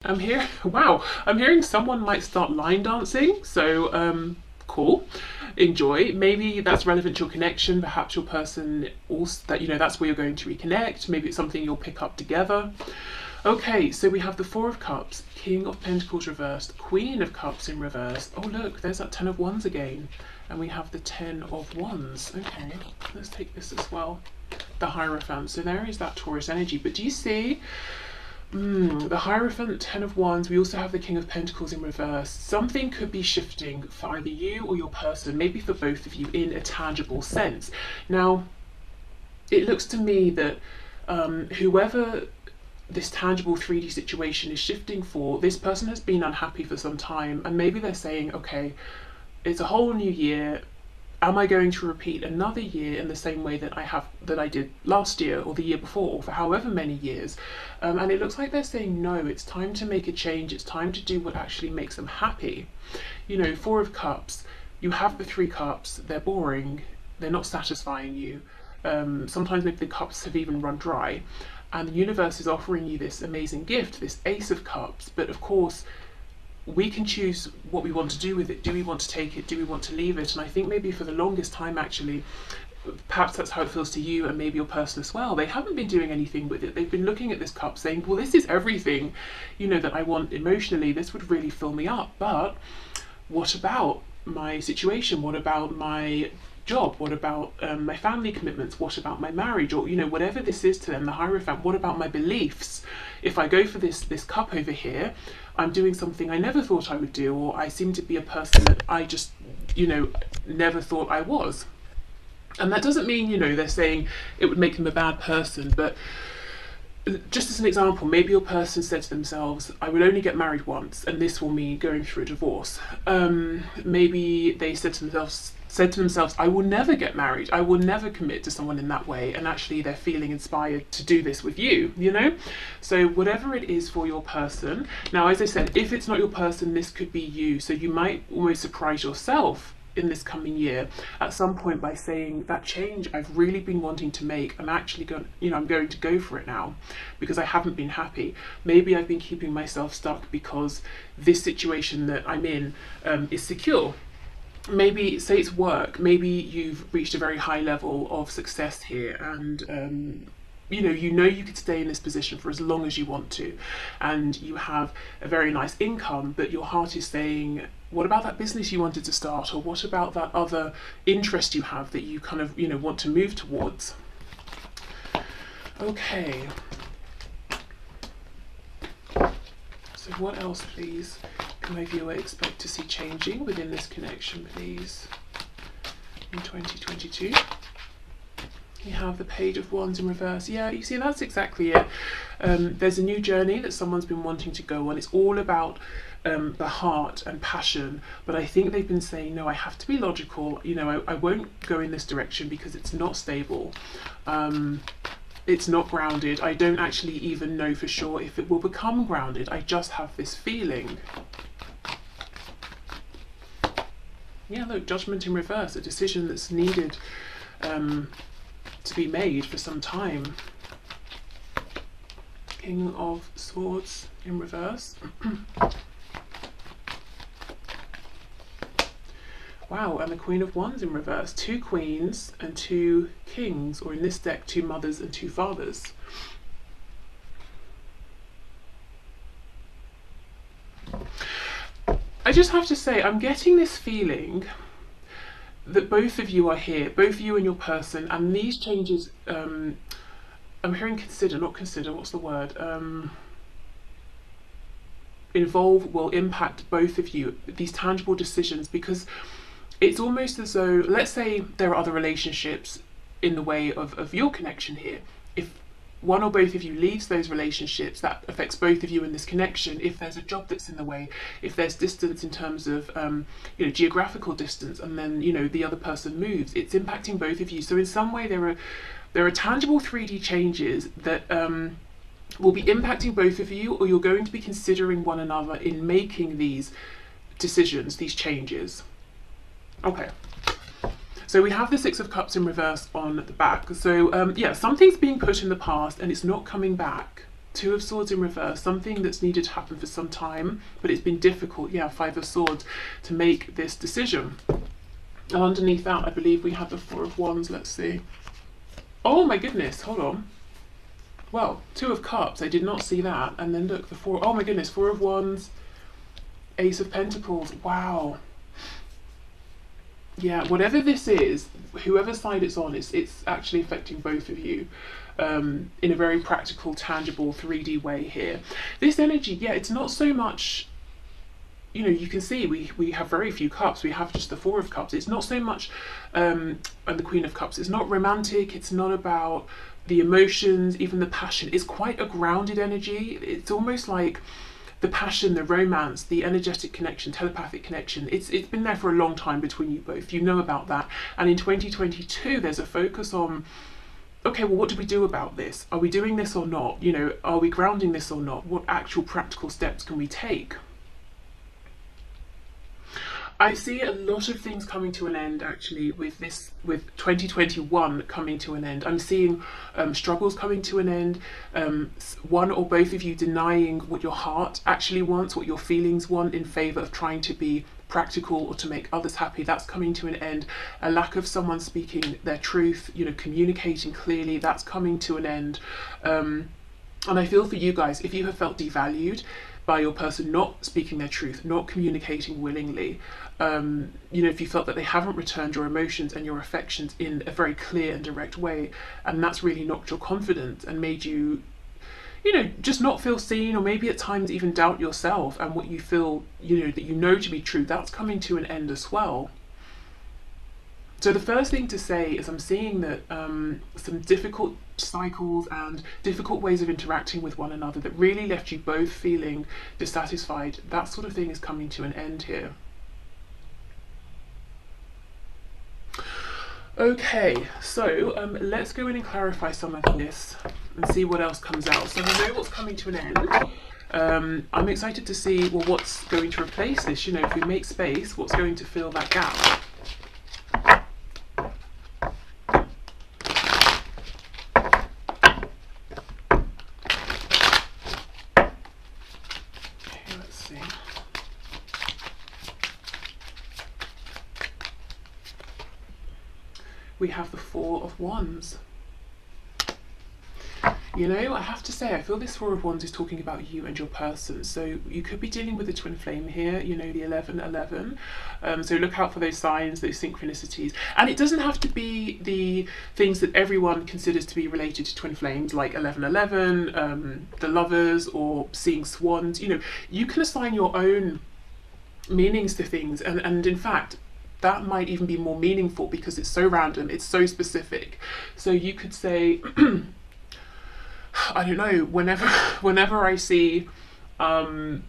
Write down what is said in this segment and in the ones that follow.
I'm here. Wow, I'm hearing someone might start line dancing. So, cool. Enjoy. Maybe that's relevant to your connection. Perhaps your person also that that's where you're going to reconnect. Maybe it's something you'll pick up together. Okay, so we have the Four of Cups, King of Pentacles reversed, Queen of Cups in reverse. Oh look, there's that Ten of Wands again, and we have the Ten of Wands. Okay, let's take this as well. The Hierophant. So there is that Taurus energy. But do you see? The Hierophant, Ten of Wands, we also have the King of Pentacles in reverse. Something could be shifting for either you or your person, maybe for both of you in a tangible sense. Now, it looks to me that whoever this tangible 3D situation is shifting for, this person has been unhappy for some time, and maybe they're saying, okay, it's a whole new year. Am I going to repeat another year in the same way that I did last year or the year before, or for however many years? And it looks like they're saying no. It's time to make a change. It's time to do what actually makes them happy. Four of Cups. You have the Three Cups. They're boring. They're not satisfying you. Sometimes maybe the cups have even run dry, and the universe is offering you this amazing gift, this Ace of Cups. But of course, we can choose what we want to do with it. Do we want to take it? Do we want to leave it? And I think maybe for the longest time, actually, perhaps that's how it feels to you and maybe your person as well. They haven't been doing anything with it. They've been looking at this cup saying, well, this is everything, that I want emotionally. This would really fill me up. But what about my situation? What about my job? What about my family commitments? What about my marriage? Or whatever this is to them, the Hierophant. What about my beliefs? If I go for this cup over here, I'm doing something I never thought I would do, or I seem to be a person that I just never thought I was. And that doesn't mean they're saying it would make them a bad person, but just as an example, maybe your person said to themselves, I will only get married once, and this will mean going through a divorce. Maybe they said to themselves, I will never get married. I will never commit to someone in that way. And actually they're feeling inspired to do this with you, So whatever it is for your person. Now, as I said, if it's not your person, this could be you. So you might almost surprise yourself in this coming year at some point by saying, that change I've really been wanting to make, I'm actually going, I'm going to go for it now because I haven't been happy. Maybe I've been keeping myself stuck because this situation that I'm in is secure. Maybe, say it's work, maybe you've reached a very high level of success here, and you could stay in this position for as long as you want to, and you have a very nice income, but your heart is saying, what about that business you wanted to start, or what about that other interest you have that you kind of want to move towards? Okay, so what else, please, can my viewer expect to see changing within this connection, please, in 2022? You have the Page of Wands in reverse. Yeah, you see, that's exactly it. There's a new journey that someone's been wanting to go on. It's all about the heart and passion, but I think they've been saying, no, I have to be logical. I won't go in this direction because it's not stable. It's not grounded. I don't actually even know for sure if it will become grounded. I just have this feeling. Yeah, look, Judgment in reverse, a decision that's needed to be made for some time. King of Swords in reverse. Wow, and the Queen of Wands in reverse. Two queens and two kings, or in this deck, two mothers and two fathers. I just have to say, I'm getting this feeling that both of you are here, both you and your person, and these changes, I'm hearing what's the word? Involve, will impact both of you, these tangible decisions, because it's almost as though, let's say there are other relationships in the way of your connection here. If one or both of you leaves those relationships, that affects both of you in this connection. If there's a job that's in the way, if there's distance in terms of geographical distance, and then the other person moves, it's impacting both of you. So in some way there are tangible 3D changes that will be impacting both of you, or you're going to be considering one another in making these decisions, these changes. Okay. So we have the Six of Cups in reverse on the back. So yeah, something's being put in the past and it's not coming back Two of Swords in reverse, something that's needed to happen for some time, but it's been difficult, yeah, Five of Swords, to make this decision. And underneath that, I believe we have the Four of Wands. Let's see. Oh my goodness, hold on. Well, Two of Cups, I did not see that. And then look, the Four, oh my goodness, Four of Wands, Ace of Pentacles, wow. Yeah, whatever this is, whoever side it's on, it's actually affecting both of you in a very practical, tangible, 3D way here. This energy, yeah, it's not so much, you know, you can see we have very few cups. We have just the Four of Cups. It's not so much, and the Queen of Cups. It's not romantic. It's not about the emotions, even the passion. It's quite a grounded energy. It's almost like the passion, the romance, the energetic connection, telepathic connection. It's been there for a long time between you both. You know about that. And in 2022, there's a focus on, okay, well, what do we do about this? Are we doing this or not? You know, are we grounding this or not? What actual practical steps can we take? I see a lot of things coming to an end actually with 2021 coming to an end. I'm seeing struggles coming to an end, one or both of you denying what your heart actually wants, what your feelings want, in favour of trying to be practical or to make others happy. That's coming to an end. A lack of someone speaking their truth, you know, communicating clearly, that's coming to an end. And I feel for you guys, if you have felt devalued by your person not speaking their truth, not communicating willingly, you know, if you felt that they haven't returned your emotions and your affections in a very clear and direct way, and that's really knocked your confidence and made you, you know, just not feel seen, or maybe at times even doubt yourself and what you feel, you know, that you know to be true, that's coming to an end as well. So the first thing to say is I'm seeing that some difficult cycles and difficult ways of interacting with one another that really left you both feeling dissatisfied, that sort of thing is coming to an end here. Okay, so let's go in and clarify some of this and see what else comes out. So we know what's coming to an end. I'm excited to see, well, what's going to replace this. You know, if we make space, what's going to fill that gap? We have the Four of Wands. You know, I have to say, I feel this Four of Wands is talking about you and your person. So you could be dealing with a twin flame here, you know, the 11-11. So look out for those signs, those synchronicities. And it doesn't have to be the things that everyone considers to be related to twin flames, like 11-11, the lovers, or seeing swans. You know, you can assign your own meanings to things. And in fact, that might even be more meaningful because it's so random, it's so specific. So you could say, I don't know, whenever I see a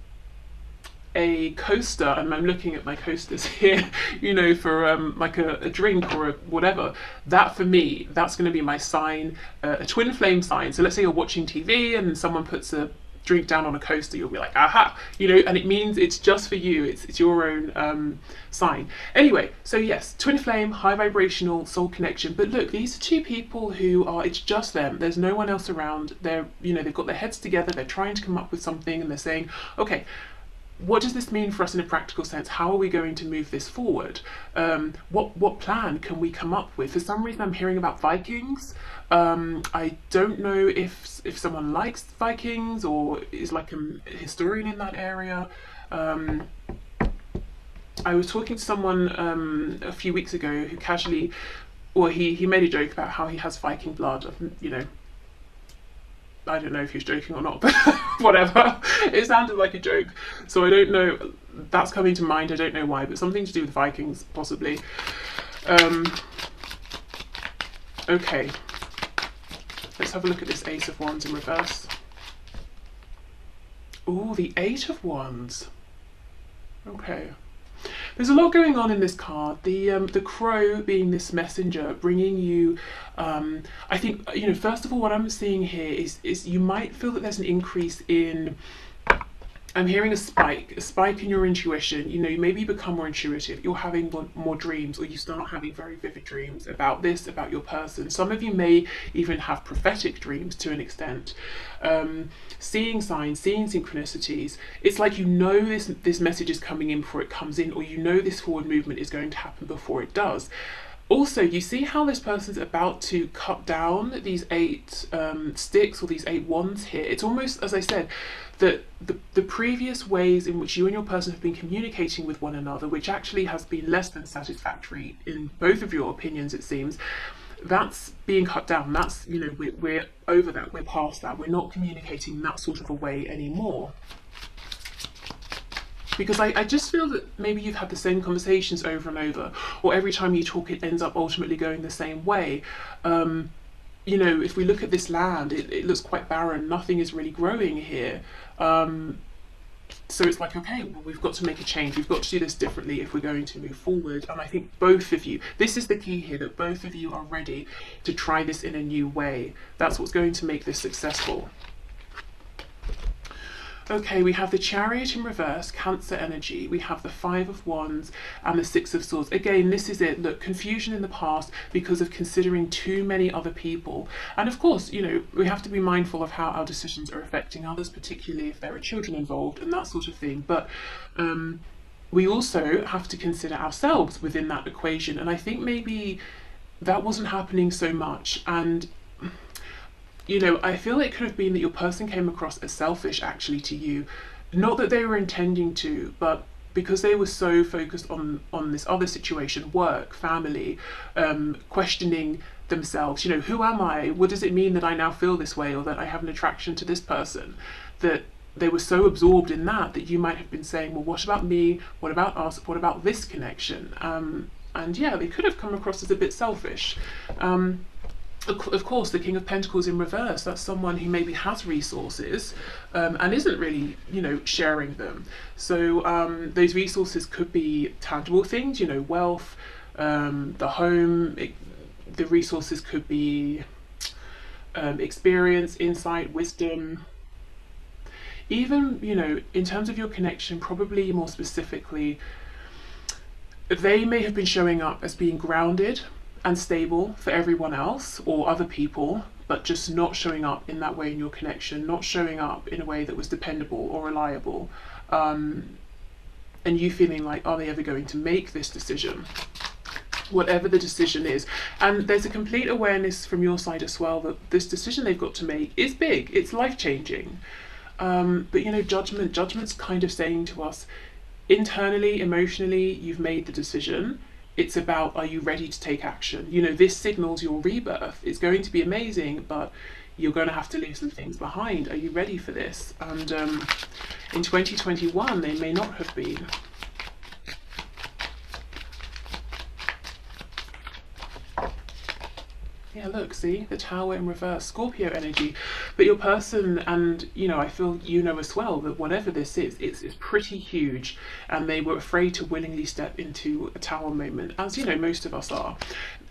coaster, and I'm looking at my coasters here, you know, for like a drink or whatever, that for me, that's going to be my sign, a twin flame sign. So let's say you're watching TV and someone puts a drink down on a coaster, you'll be like, aha, you know, and it means it's just for you, it's your own sign. Anyway, so yes, twin flame, high vibrational soul connection. But look, these are two people who are, it's just them, there's no one else around. They're, you know, they've got their heads together, they're trying to come up with something, and they're saying, okay, what does this mean for us in a practical sense? How are we going to move this forward? What plan can we come up with? For some reason I'm hearing about Vikings. I don't know if someone likes Vikings or is like a historian in that area. I was talking to someone a few weeks ago who casually, or he made a joke about how he has Viking blood, you know. I don't know if he was joking or not, but whatever. It sounded like a joke. So I don't know, that's coming to mind, I don't know why, but something to do with Vikings, possibly. Okay. Let's have a look at this Ace of Wands in reverse. Ooh, the Eight of Wands. Okay. There's a lot going on in this card. The crow being this messenger, bringing you, I think, you know, first of all, what I'm seeing here is you might feel that there's an increase in I'm hearing a spike in your intuition. You know, you maybe become more intuitive. You're having more dreams, or you start having very vivid dreams about this, about your person. Some of you may even have prophetic dreams to an extent, seeing signs, seeing synchronicities. It's like you know this message is coming in before it comes in, or you know this forward movement is going to happen before it does. Also, you see how this person's about to cut down these eight sticks or these eight wands here. It's almost, as I said, that the previous ways in which you and your person have been communicating with one another, which actually has been less than satisfactory in both of your opinions, it seems, that's being cut down. That's, you know, we're over that, we're past that. We're not communicating in that sort of a way anymore. Because I just feel that maybe you've had the same conversations over and over, or every time you talk it ends up ultimately going the same way. You know, if we look at this land, it looks quite barren. Nothing is really growing here. So it's like, okay, well, we've got to make a change. We've got to do this differently if we're going to move forward. And I think both of you, this is the key here, that both of you are ready to try this in a new way. That's what's going to make this successful. Okay, we have the Chariot in reverse, Cancer energy. We have the Five of Wands and the Six of Swords. Again, this is it. Look, confusion in the past because of considering too many other people. And of course, you know, we have to be mindful of how our decisions are affecting others, particularly if there are children involved and that sort of thing. But we also have to consider ourselves within that equation. And I think maybe that wasn't happening so much. And you know, I feel it could have been that your person came across as selfish actually to you. Not that they were intending to, but because they were so focused on this other situation, work, family, questioning themselves, you know, who am I? What does it mean that I now feel this way, or that I have an attraction to this person? That they were so absorbed in that you might have been saying, well, what about me? What about us? What about this connection? And yeah, they could have come across as a bit selfish. Of course, the King of Pentacles in reverse, that's someone who maybe has resources and isn't really, you know, sharing them. So those resources could be tangible things, you know, wealth, the home. The resources could be experience, insight, wisdom. Even, you know, in terms of your connection, probably more specifically, they may have been showing up as being grounded and stable for everyone else or other people, but just not showing up in that way in your connection, not showing up in a way that was dependable or reliable. And you feeling like, are they ever going to make this decision? Whatever the decision is. And there's a complete awareness from your side as well that this decision they've got to make is big, it's life-changing. But you know, judgment's kind of saying to us, internally, emotionally, you've made the decision. It's about, are you ready to take action? You know, this signals your rebirth. It's going to be amazing, but you're going to have to leave some things behind. Are you ready for this? And in 2021, they may not have been. Yeah, look, see, the Tower in reverse, Scorpio energy. But your person, and you know, I feel you know as well that whatever this is, it's pretty huge, and they were afraid to willingly step into a Tower moment, as you know, most of us are.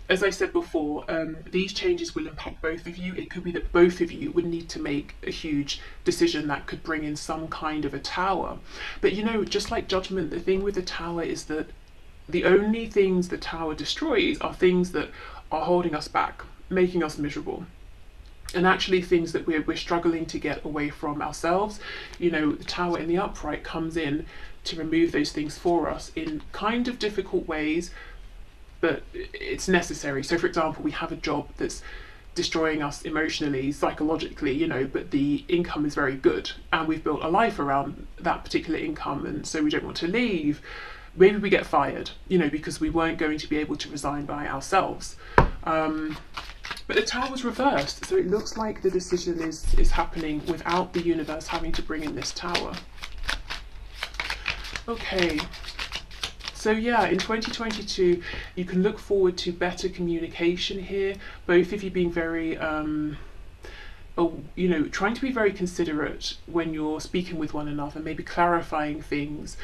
As I said before, these changes will impact both of you. It could be that both of you would need to make a huge decision that could bring in some kind of a Tower. But you know, just like judgment, the thing with the Tower is that the only things the Tower destroys are things that are holding us back, making us miserable, and actually things that we're struggling to get away from ourselves. You know, the Tower in the upright comes in to remove those things for us in kind of difficult ways, but it's necessary. So for example, we have a job that's destroying us emotionally, psychologically, you know, but the income is very good and we've built a life around that particular income, and so we don't want to leave. Maybe we get fired, you know, because we weren't going to be able to resign by ourselves. But the Tower was reversed, so it looks like the decision is happening without the universe having to bring in this Tower. Okay, so yeah, in 2022, you can look forward to better communication here, both of you being very, you know, trying to be very considerate when you're speaking with one another, maybe clarifying things,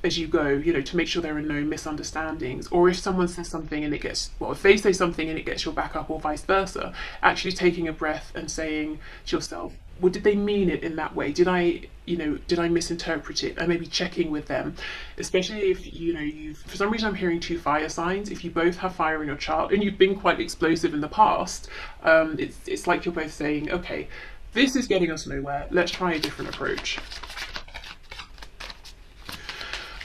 as you go, you know, to make sure there are no misunderstandings. Or if someone says something and it gets, well, if they say something and it gets your back up, or vice versa, actually taking a breath and saying to yourself, well, did they mean it in that way? Did I misinterpret it? And maybe checking with them, especially if, you've, for some reason I'm hearing two fire signs. If you both have fire in your chart and you've been quite explosive in the past, it's like you're both saying, okay, this is getting us nowhere. Let's try a different approach.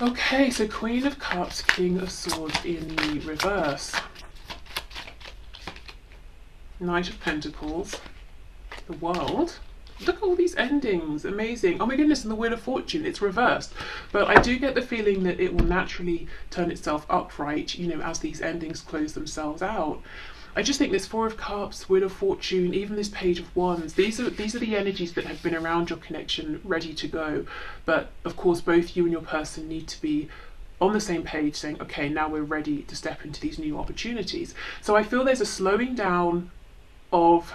Okay, so Queen of Cups, King of Swords in the reverse. Knight of Pentacles, the World. Look at all these endings, amazing. Oh my goodness, and the Wheel of Fortune, it's reversed. But I do get the feeling that it will naturally turn itself upright, as these endings close themselves out. I just think this Four of Cups, Wheel of Fortune, even this Page of Wands, these are the energies that have been around your connection, ready to go. But of course, both you and your person need to be on the same page, saying, okay, now we're ready to step into these new opportunities. So I feel there's a slowing down of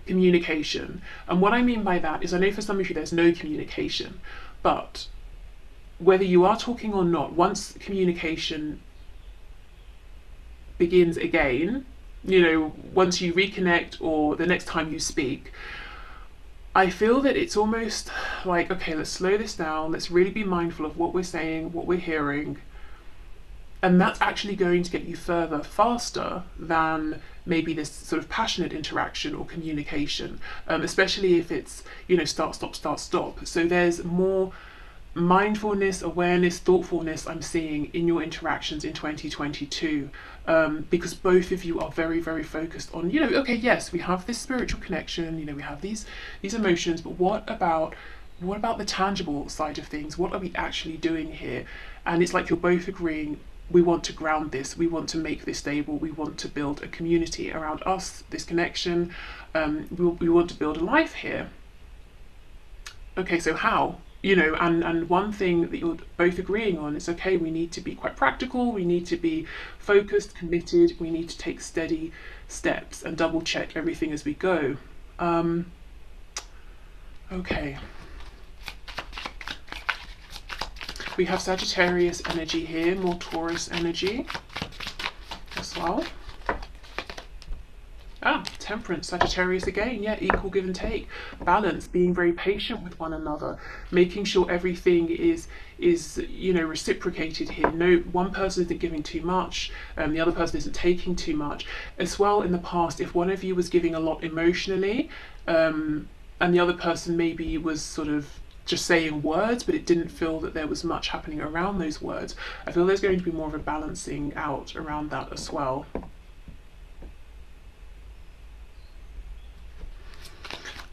communication. And what I mean by that is, I know for some of you there's no communication, but whether you are talking or not, once communication begins again, once you reconnect or the next time you speak, I feel that it's almost like, okay, let's slow this down, let's really be mindful of what we're saying, what we're hearing, and that's actually going to get you further faster than maybe this sort of passionate interaction or communication, especially if it's, start, stop, start, stop. So there's more mindfulness, awareness, thoughtfulness I'm seeing in your interactions in 2022, because both of you are very, very focused on, okay, yes, we have this spiritual connection, we have these emotions, but what about the tangible side of things? What are we actually doing here? And it's like you're both agreeing, we want to ground this, we want to make this stable, we want to build a community around us, this connection, we want to build a life here. Okay, so how? And one thing that you're both agreeing on is, okay, we need to be quite practical, we need to be focused, committed, we need to take steady steps and double check everything as we go. Okay. We have Sagittarius energy here, more Taurus energy as well. Temperance, Sagittarius again, yeah, equal give and take, balance, being very patient with one another, making sure everything is reciprocated here. No, one person isn't giving too much, the other person isn't taking too much. As well, in the past, if one of you was giving a lot emotionally, and the other person maybe was sort of just saying words, but it didn't feel that there was much happening around those words, I feel there's going to be more of a balancing out around that as well.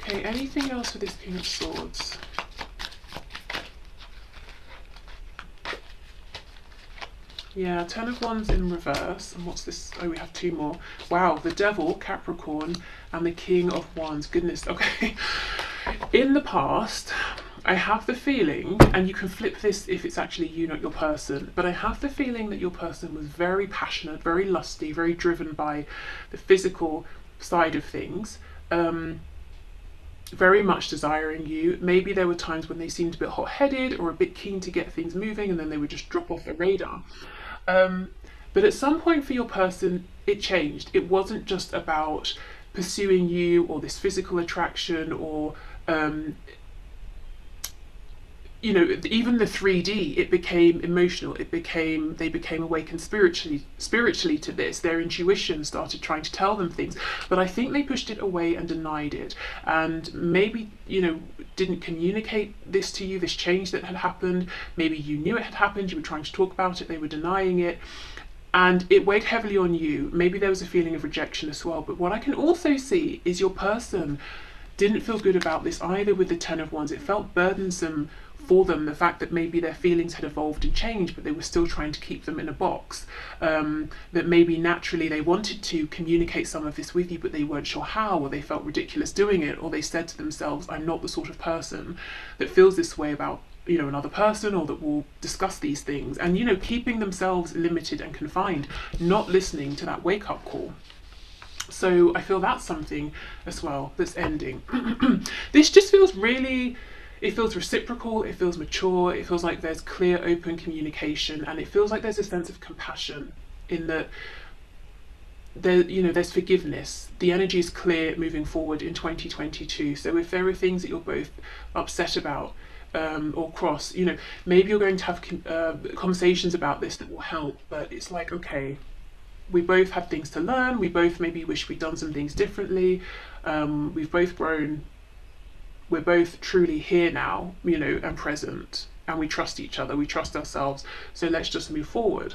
Okay, anything else with this King of Swords? Yeah, Ten of Wands in reverse. And what's this? Oh, we have two more. Wow, the Devil, Capricorn, and the King of Wands. Goodness, okay. In the past, I have the feeling, and you can flip this if it's actually you, not your person, but I have the feeling that your person was very passionate, very lusty, very driven by the physical side of things. Very much desiring you. Maybe there were times when they seemed a bit hot-headed or a bit keen to get things moving, and then they would just drop off the radar. But at some point for your person, it changed. It wasn't just about pursuing you or this physical attraction or even the 3D, it became emotional. They became awakened spiritually to this. Their intuition started trying to tell them things, but I think they pushed it away and denied it, and maybe didn't communicate this to you, this change that had happened. Maybe you knew it had happened, you were trying to talk about it, they were denying it, and it weighed heavily on you. Maybe there was a feeling of rejection as well. But what I can also see is your person didn't feel good about this either with the Ten of Wands. It felt burdensome for them, the fact that maybe their feelings had evolved and changed, but they were still trying to keep them in a box. That maybe naturally they wanted to communicate some of this with you, but they weren't sure how, or they felt ridiculous doing it, or they said to themselves, I'm not the sort of person that feels this way about another person, or that will discuss these things, and keeping themselves limited and confined, not listening to that wake-up call. So I feel that's something as well that's ending. This just feels really, it feels reciprocal, it feels mature, it feels like there's clear, open communication, and it feels like there's a sense of compassion in that there, you know, there's forgiveness. The energy is clear moving forward in 2022. So if there are things that you're both upset about, or cross, you know, maybe you're going to have conversations about this that will help. But it's like, okay, we both have things to learn. We both maybe wish we'd done some things differently. We've both grown. We're both truly here now, you know, and present, and we trust each other. We trust ourselves. So let's just move forward.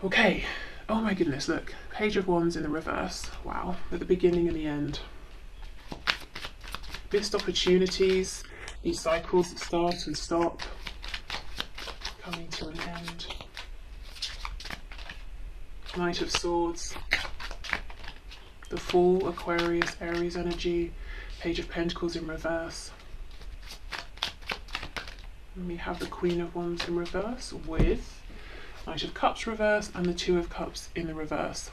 Okay. Oh my goodness, look. Page of Wands in the reverse. Wow. At the beginning and the end. Missed opportunities. These cycles that start and stop. Coming to an end. Knight of Swords. The Fool, Aquarius, Aries energy. Page of Pentacles in reverse. And we have the Queen of Wands in reverse with Knight of Cups reverse and the Two of Cups in the reverse.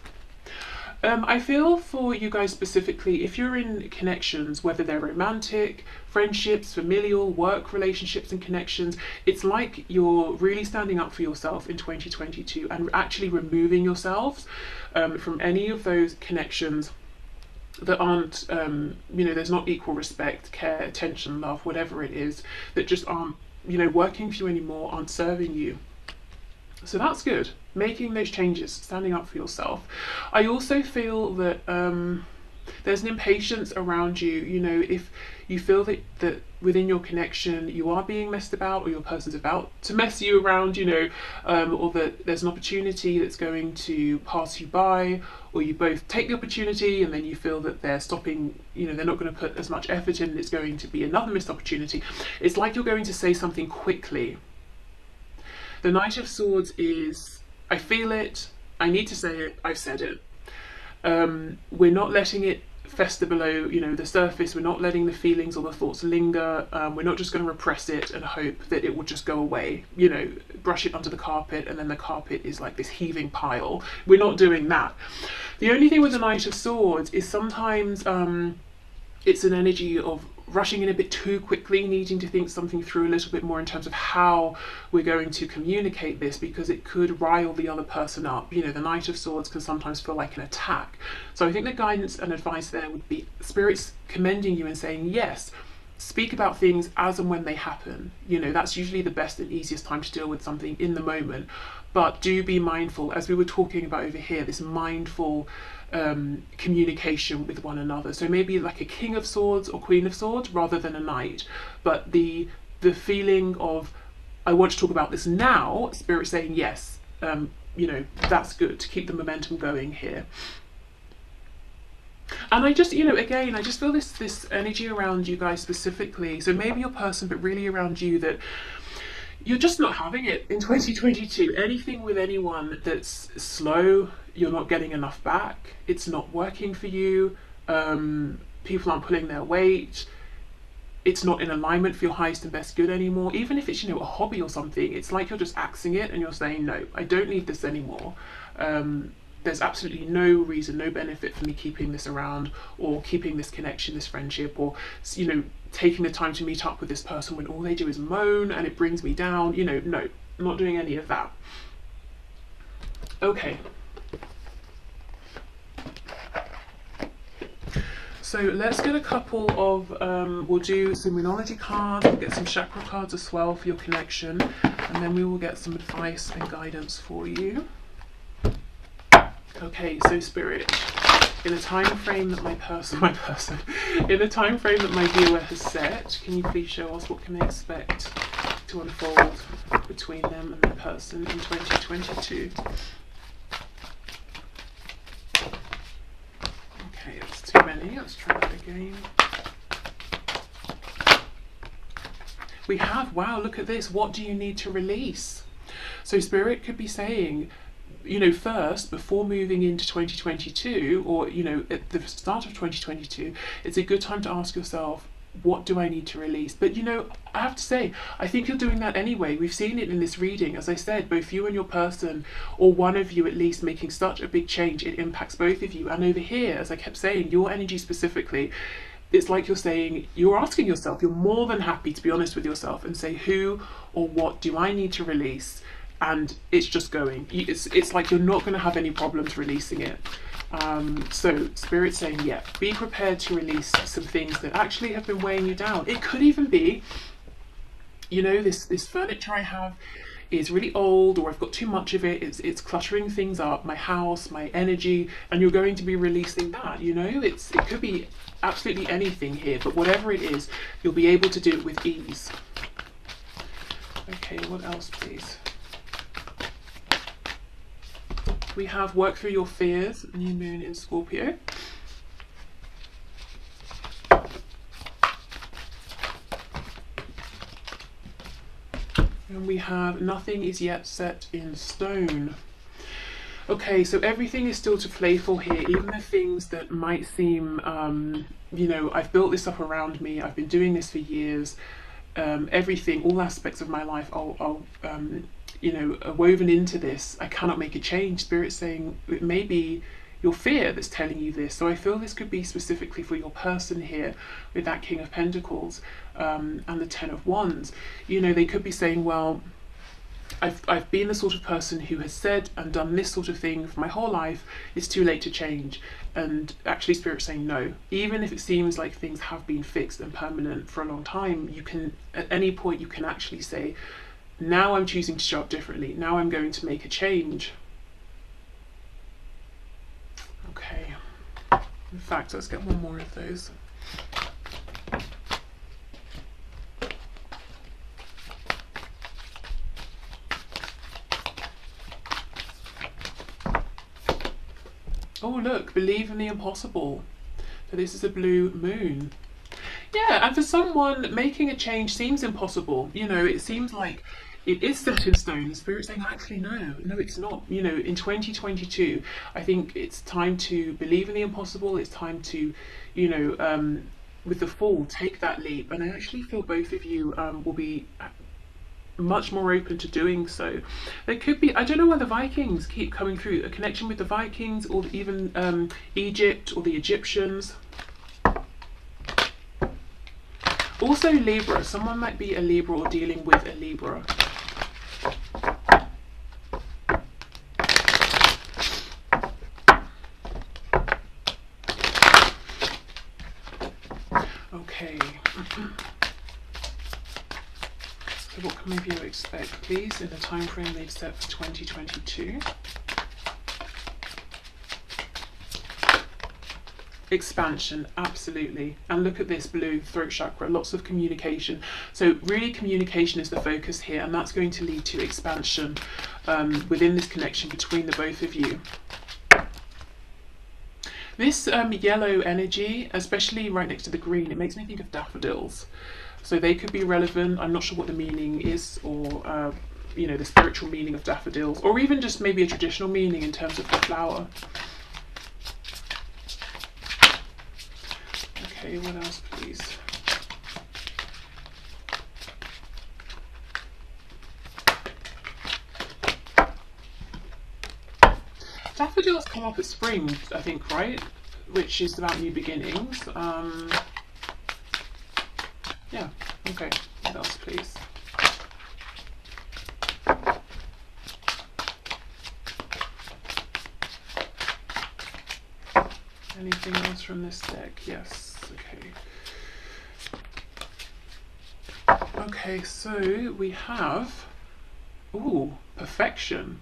I feel for you guys specifically, if you're in connections, whether they're romantic, friendships, familial, work relationships and connections, it's like you're really standing up for yourself in 2022 and actually removing yourselves from any of those connections that aren't, you know, there's not equal respect, care, attention, love, whatever it is, that just aren't, you know, working for you anymore, aren't serving you. So that's good. Making those changes, standing up for yourself. I also feel that there's an impatience around you. You know, if you feel that within your connection you are being messed about, or your person's about to mess you around, you know, or that there's an opportunity that's going to pass you by, or you both take the opportunity and then you feel that they're stopping, you know, they're not going to put as much effort in and it's going to be another missed opportunity. It's like you're going to say something quickly. The Knight of Swords is, I feel it, I need to say it, I've said it. We're not letting it fester below, you know, the surface. We're not letting the feelings or the thoughts linger. We're not just going to repress it and hope that it will just go away, you know, brush it under the carpet, and then the carpet is like this heaving pile. We're not doing that. The only thing with the Knight of Swords is sometimes it's an energy of rushing in a bit too quickly, needing to think something through a little bit more in terms of how we're going to communicate this, because it could rile the other person up. You know, the Knight of Swords can sometimes feel like an attack. So I think the guidance and advice there would be spirits commending you and saying, yes, speak about things as and when they happen. You know, that's usually the best and easiest time to deal with something in the moment. But do be mindful, as we were talking about over here, this mindful communication with one another. So maybe like a King of Swords or Queen of Swords rather than a Knight. But the feeling of, I want to talk about this now, Spirit saying yes, you know, that's good to keep the momentum going here. And I just, you know, again, I just feel this energy around you guys specifically. So maybe your person, but really around you, that you're just not having it in 2022. Anything with anyone that's slow, you're not getting enough back. It's not working for you. People aren't pulling their weight. It's not in alignment for your highest and best good anymore. Even if it's, you know, a hobby or something, it's like you're just axing it and you're saying, no, I don't need this anymore. There's absolutely no reason, no benefit for me keeping this around, or keeping this connection, this friendship, or, you know, taking the time to meet up with this person when all they do is moan and it brings me down. You know, no, I'm not doing any of that. Okay. So let's get a couple of, we'll do some Moonology cards, we'll get some chakra cards as well for your connection, and then we will get some advice and guidance for you. Okay, so Spirit, in the time frame that in the time frame that my viewer has set, can you please show us what can they expect to unfold between them and their person in 2022? Okay, that's too many. Let's try that again. We have, wow, look at this. What do you need to release? So Spirit could be saying, you know, first, before moving into 2022, or, you know, at the start of 2022, it's a good time to ask yourself, what do I need to release? But, you know, I have to say, I think you're doing that anyway. We've seen it in this reading. As I said, both you and your person, or one of you at least, making such a big change, it impacts both of you. And over here, as I kept saying, your energy specifically, it's like you're saying, you're asking yourself, you're more than happy to be honest with yourself and say, who or what do I need to release and it's just going. It's like you're not going to have any problems releasing it. So Spirit's saying, yeah, be prepared to release some things that actually have been weighing you down. It could even be, you know, this furniture I have is really old, or I've got too much of it, it's cluttering things up, my house, my energy, and you're going to be releasing that, you know. It could be absolutely anything here, but whatever it is, you'll be able to do it with ease. Okay, what else, please? We have work through your fears, new moon in Scorpio. And we have nothing is yet set in stone. Okay, so everything is still to play for here, even the things that might seem, you know, I've built this up around me, I've been doing this for years, everything, all aspects of my life, you know, are woven into this. I cannot make a change. Spirit's saying it may be your fear that's telling you this. So I feel this could be specifically for your person here with that King of Pentacles and the Ten of Wands. You know, they could be saying, well, I've been the sort of person who has said and done this sort of thing for my whole life. It's too late to change. And actually Spirit's saying no. Even if it seems like things have been fixed and permanent for a long time, you can, at any point, you can actually say, now I'm choosing to show up differently. Now I'm going to make a change. Okay. In fact, let's get one more of those. Oh look, believe in the impossible. So this is a blue moon. Yeah, and for someone, making a change seems impossible. You know, it seems like it is set in stone. The Spirit's saying, actually, no, it's not. You know, in 2022, I think it's time to believe in the impossible. It's time to, you know, with the Fool, take that leap. And I actually feel both of you will be much more open to doing so. There could be, I don't know why the Vikings keep coming through, a connection with the Vikings, or even Egypt or the Egyptians. Also Libra, someone might be a Libra or dealing with a Libra. Okay. So what can maybe you expect, please, in the time frame they've set for 2022? Expansion, absolutely. And look at this blue throat chakra, lots of communication. So really communication is the focus here, and that's going to lead to expansion within this connection between the both of you. This yellow energy, especially right next to the green, it makes me think of daffodils. So they could be relevant. I'm not sure what the meaning is, or you know, the spiritual meaning of daffodils, or even just maybe a traditional meaning in terms of the flower. Okay, what else, please? Daffodils come up at spring, I think, right? Which is about new beginnings. Yeah, okay. What else, please? Anything else from this deck? Yes, okay. Okay, so we have, ooh, perfection.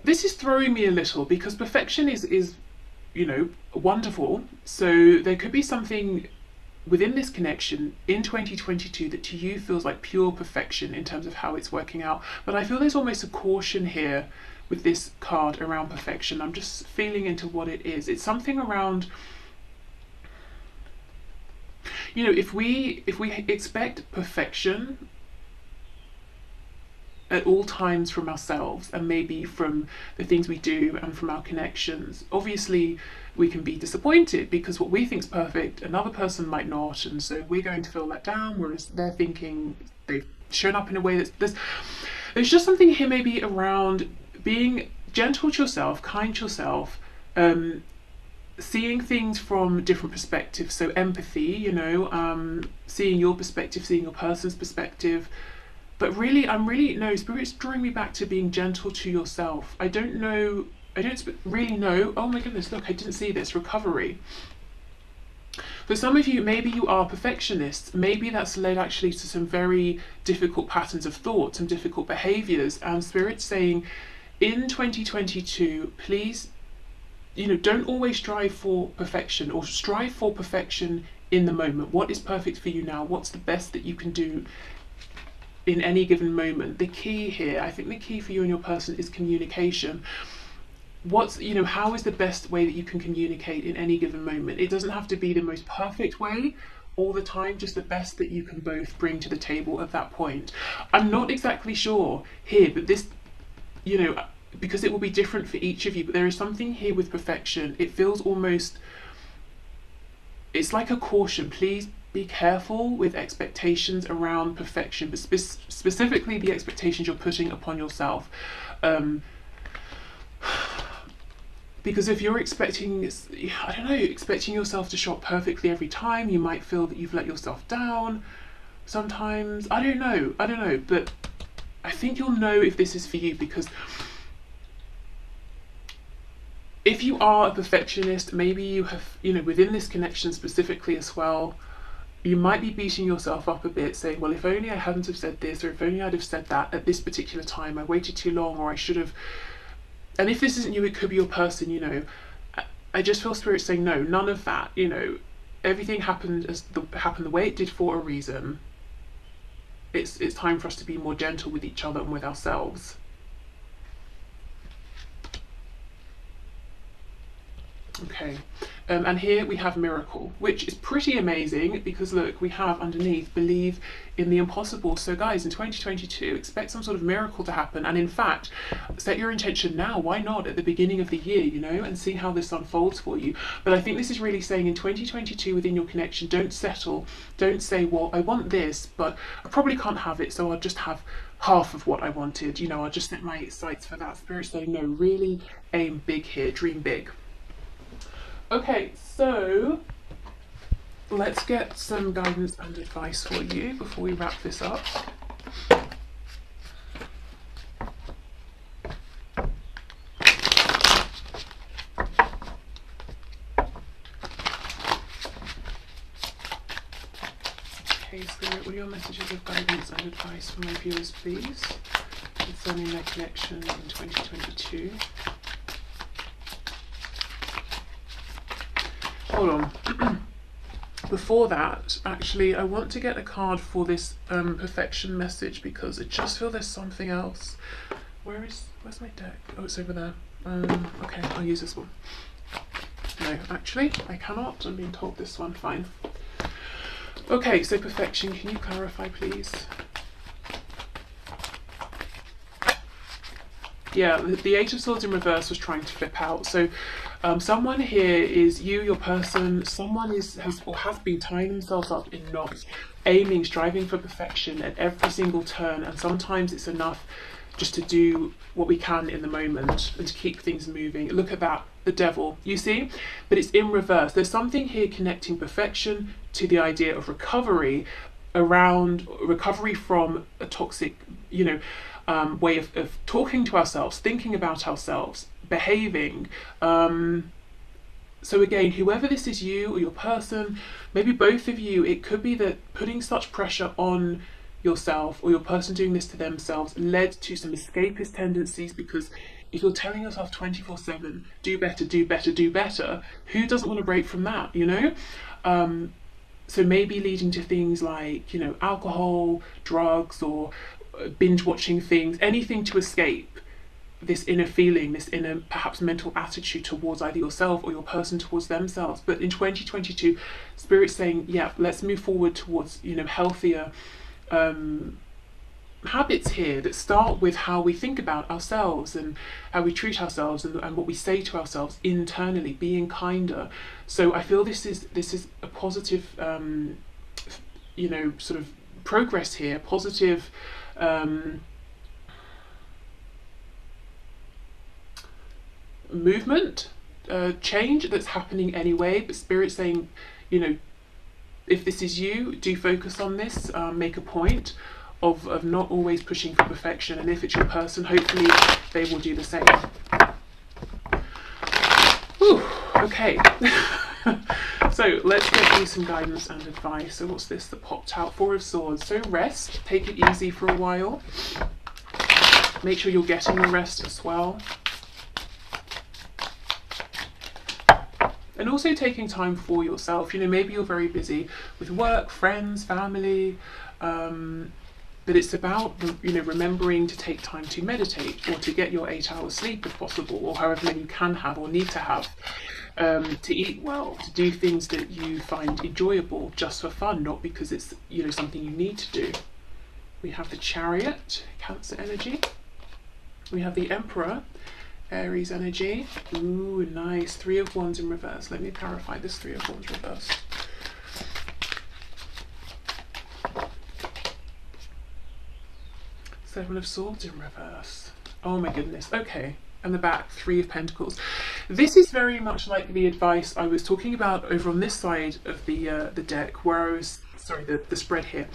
This is throwing me a little, because perfection is, you know, wonderful. So there could be something within this connection in 2022 that to you feels like pure perfection in terms of how it's working out. But I feel there's almost a caution here with this card around perfection. I'm just feeling into what it is. It's something around, you know, if we expect perfection at all times from ourselves, and maybe from the things we do and from our connections, obviously we can be disappointed, because what we think is perfect another person might not, and so we're going to feel let down, whereas they're thinking they've shown up in a way that's there's just something here maybe around being gentle to yourself, kind to yourself, seeing things from different perspectives, so empathy, you know, seeing your perspective, seeing your person's perspective. But really, no, Spirit's drawing me back to being gentle to yourself. I don't really know. Oh my goodness, look, I didn't see this. Recovery. For some of you, maybe you are perfectionists. Maybe that's led actually to some very difficult patterns of thought, some difficult behaviors. And Spirit's saying, in 2022, please, you know, don't always strive for perfection, or strive for perfection in the moment. What is perfect for you now? What's the best that you can do in any given moment? The key here, I think the key for you and your person is communication. You know, how is the best way that you can communicate in any given moment? It doesn't have to be the most perfect way all the time, just the best that you can both bring to the table at that point. I'm not exactly sure here, but this, you know, because it will be different for each of you, but there is something here with perfection. It feels almost, it's like a caution. Please be careful with expectations around perfection, but specifically the expectations you're putting upon yourself. Because if you're expecting, I don't know, expecting yourself to show up perfectly every time, you might feel that you've let yourself down sometimes. I don't know, but I think you'll know if this is for you, because if you are a perfectionist, maybe you have, you know, within this connection specifically as well, you might be beating yourself up a bit, saying, well, if only I hadn't have said this, or if only I'd have said that at this particular time, I waited too long, or I should have. And if this isn't you, it could be your person, you know. I just feel Spirit saying, no, none of that, you know. Everything happened the way it did for a reason. It's time for us to be more gentle with each other and with ourselves. Okay, and here we have miracle, which is pretty amazing, because look, we have underneath believe in the impossible. So guys, in 2022, expect some sort of miracle to happen, and in fact, set your intention now. Why not at the beginning of the year, you know, and see how this unfolds for you. But I think this is really saying in 2022 within your connection, don't settle. Don't say, well, I want this, but I probably can't have it, so I'll just have half of what I wanted, you know, I'll just set my sights for that. Spirit saying, no, really aim big here, dream big. Okay, so let's get some guidance and advice for you before we wrap this up. Okay, Spirit, what are your messages of guidance and advice for my viewers, please, concerning their connection in 2022? Hold on. Before that, actually, I want to get a card for this perfection message, because I just feel there's something else. Where's my deck? Oh, it's over there. Okay, I'll use this one. No, actually, I cannot. I'm being told this one. Fine. Okay, so perfection. Can you clarify, please? Yeah, the Eight of Swords in reverse was trying to flip out. So someone here is you, your person. Someone has been tying themselves up in knots, aiming, striving for perfection at every single turn. And sometimes it's enough just to do what we can in the moment and to keep things moving. Look at that, the devil, you see? But it's in reverse. There's something here connecting perfection to the idea of recovery, around recovery from a toxic, you know, way of talking to ourselves, thinking about ourselves, behaving. So again, whoever this is, you or your person, maybe both of you, it could be that putting such pressure on yourself or your person doing this to themselves led to some escapist tendencies, because if you're telling yourself 24/7, do better, do better, do better, who doesn't want to break from that, you know? So maybe leading to things like, you know, alcohol, drugs, or binge watching things, anything to escape this inner feeling, this inner perhaps mental attitude towards either yourself or your person towards themselves. But in 2022, Spirit's saying, yeah, let's move forward towards, you know, healthier habits here that start with how we think about ourselves and how we treat ourselves, and what we say to ourselves internally, being kinder. So I feel this is a positive, you know, sort of progress here, positive movement. change that's happening anyway, but Spirit's saying, you know, if this is you, do focus on this, make a point of not always pushing for perfection, and if it's your person, hopefully they will do the same. Whew, okay. So let's get you some guidance and advice. So what's this that popped out? Four of Swords. So rest, take it easy for a while. Make sure you're getting your rest as well. And also taking time for yourself. You know, maybe you're very busy with work, friends, family, but it's about, you know, remembering to take time to meditate, or to get your 8 hours sleep if possible, or however many you can have or need to have, to eat well, to do things that you find enjoyable just for fun, not because it's, you know, something you need to do. We have the Chariot, Cancer energy. We have the Emperor, Aries energy. Ooh, nice. Three of Wands in reverse. Let me clarify this Three of Wands reverse. Seven of Swords in reverse. Oh my goodness. Okay. And the back, Three of Pentacles. This is very much like the advice I was talking about over on this side of the deck, where I was, sorry, the spread here,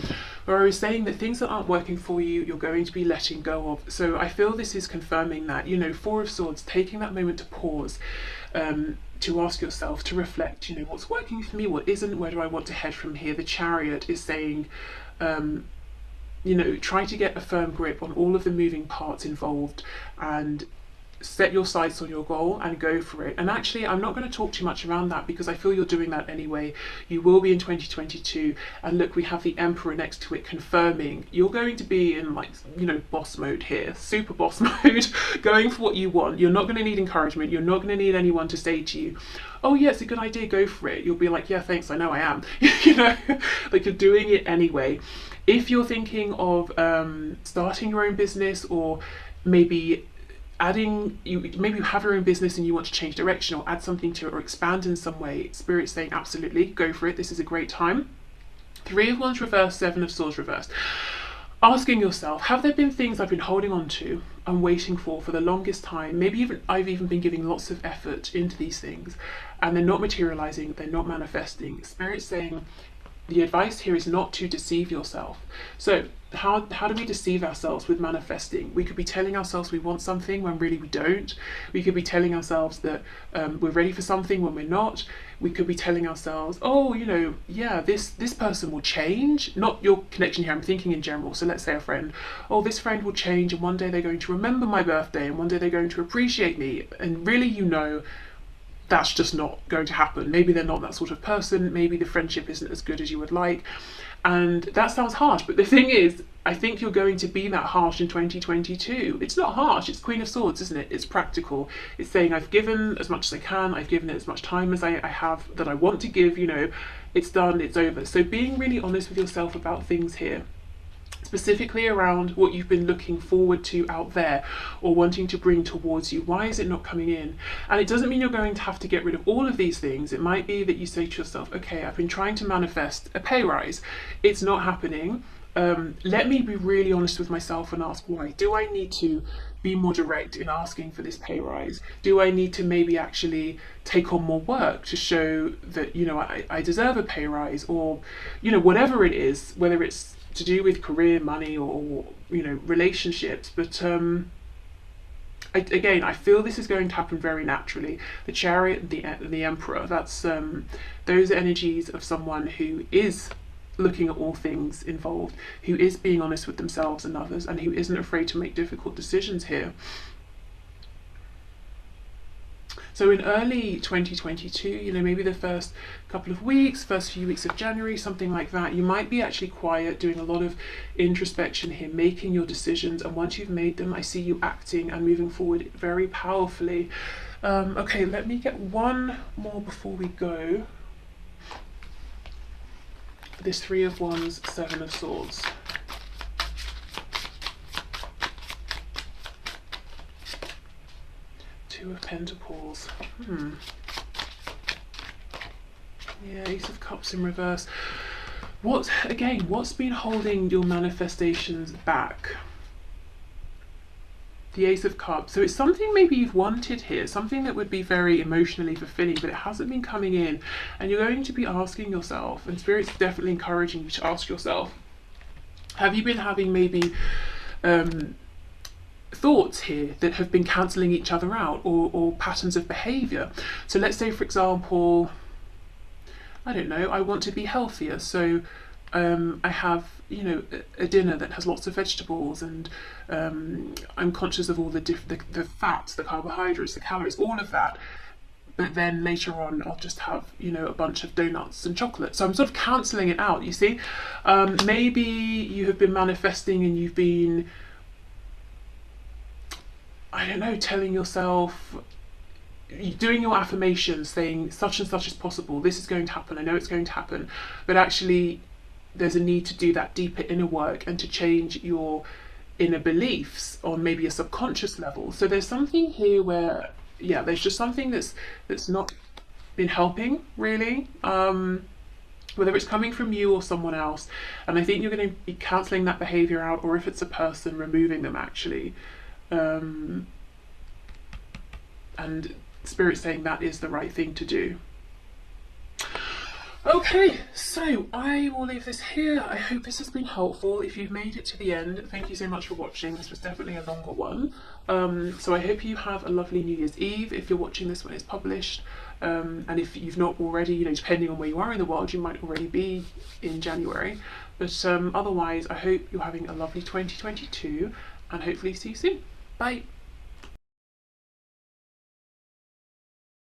where I was saying that things that aren't working for you, you're going to be letting go of. So I feel this is confirming that, you know, Four of Swords, taking that moment to pause, to ask yourself, to reflect, you know, what's working for me, what isn't, where do I want to head from here. The Chariot is saying, you know, try to get a firm grip on all of the moving parts involved and set your sights on your goal and go for it. And actually, I'm not going to talk too much around that because I feel you're doing that anyway. You will be in 2022. And look, we have the Emperor next to it confirming you're going to be in, like, you know, boss mode here, super boss mode, going for what you want. You're not going to need encouragement. You're not going to need anyone to say to you, oh yeah, it's a good idea, go for it. You'll be like, yeah, thanks, I know I am. You know, like, you're doing it anyway. If you're thinking of starting your own business, or maybe maybe you have your own business and you want to change direction or add something to it or expand in some way, Spirit's saying absolutely, go for it. This is a great time. Three of Wands reversed, Seven of Swords reversed. Asking yourself, have there been things I've been holding on to and waiting for the longest time? Maybe I've even been giving lots of effort into these things and they're not materializing, they're not manifesting. Spirit's saying the advice here is not to deceive yourself. So how do we deceive ourselves with manifesting? We could be telling ourselves we want something when really we don't. We could be telling ourselves that we're ready for something when we're not. We could be telling ourselves, oh, you know, yeah, this person will change. Not your connection here, I'm thinking in general. So let's say a friend. Oh, this friend will change and one day they're going to remember my birthday and one day they're going to appreciate me. And really, you know, that's just not going to happen. Maybe they're not that sort of person. Maybe the friendship isn't as good as you would like. And that sounds harsh, but the thing is, I think you're going to be that harsh in 2022. It's not harsh, it's Queen of Swords, isn't it? It's practical. It's saying I've given as much as I can, I've given it as much time as I have that I want to give, you know, it's done, it's over. So being really honest with yourself about things here, specifically around what you've been looking forward to out there or wanting to bring towards you. Why is it not coming in? And it doesn't mean you're going to have to get rid of all of these things. It might be that you say to yourself, okay, I've been trying to manifest a pay rise. It's not happening. Let me be really honest with myself and ask why. Do I need to be more direct in asking for this pay rise? Do I need to maybe actually take on more work to show that, you know, I deserve a pay rise? Or, you know, whatever it is, whether it's to do with career, money, or you know, relationships. But again, I feel this is going to happen very naturally. The Chariot and the Emperor, that's those energies of someone who is looking at all things involved, who is being honest with themselves and others, and who isn't afraid to make difficult decisions here. So in early 2022, you know, maybe the first couple of weeks, first few weeks of January, something like that, you might be actually quiet, doing a lot of introspection here, making your decisions. And once you've made them, I see you acting and moving forward very powerfully. Okay, let me get one more before we go. This Three of Wands, Seven of Swords. Two of Pentacles. Yeah, Ace of Cups in reverse. What's been holding your manifestations back? The Ace of Cups. So it's something maybe you've wanted here, something that would be very emotionally fulfilling, but it hasn't been coming in. And you're going to be asking yourself, and Spirit's definitely encouraging you to ask yourself, have you been having maybe thoughts here that have been cancelling each other out, or patterns of behaviour? So let's say, for example, I don't know, I want to be healthier, so I have, you know, a dinner that has lots of vegetables, and I'm conscious of all the fats, the carbohydrates, the calories, all of that. But then later on, I'll just have, you know, a bunch of donuts and chocolate. So I'm sort of cancelling it out, you see. Maybe you have been manifesting and you've been, I don't know, telling yourself, doing your affirmations, saying such and such is possible, this is going to happen, I know it's going to happen, but actually there's a need to do that deeper inner work and to change your inner beliefs on maybe a subconscious level. So there's something here where, yeah, there's just something that's not been helping really, whether it's coming from you or someone else. And I think you're going to be cancelling that behaviour out, or if it's a person, removing them actually. And Spirit's saying that is the right thing to do. Okay, so I will leave this here. I hope this has been helpful. If you've made it to the end, thank you so much for watching. This was definitely a longer one. So I hope you have a lovely New Year's Eve if you're watching this when it's published. And if you've not already, you know, depending on where you are in the world, you might already be in January. But otherwise, I hope you're having a lovely 2022, and hopefully see you soon. Bye.